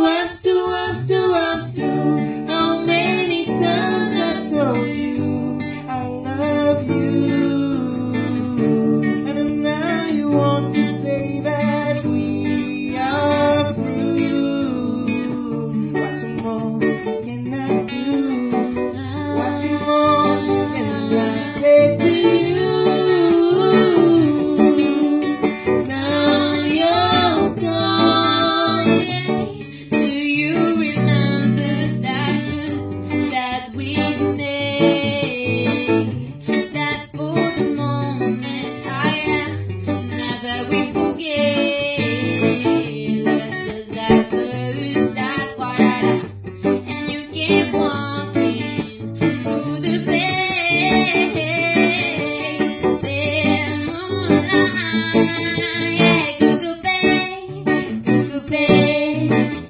I'm still. How many times I told you I love you, and now you want to say that we are through. What more can I do? What more can I say to you? Now you're gone. Do you remember that we made? That for the moment never we forget. Left us at first at part, and you keep walking through the bay, moonlight, yeah, Cuckoo Bay, Cuckoo Bay.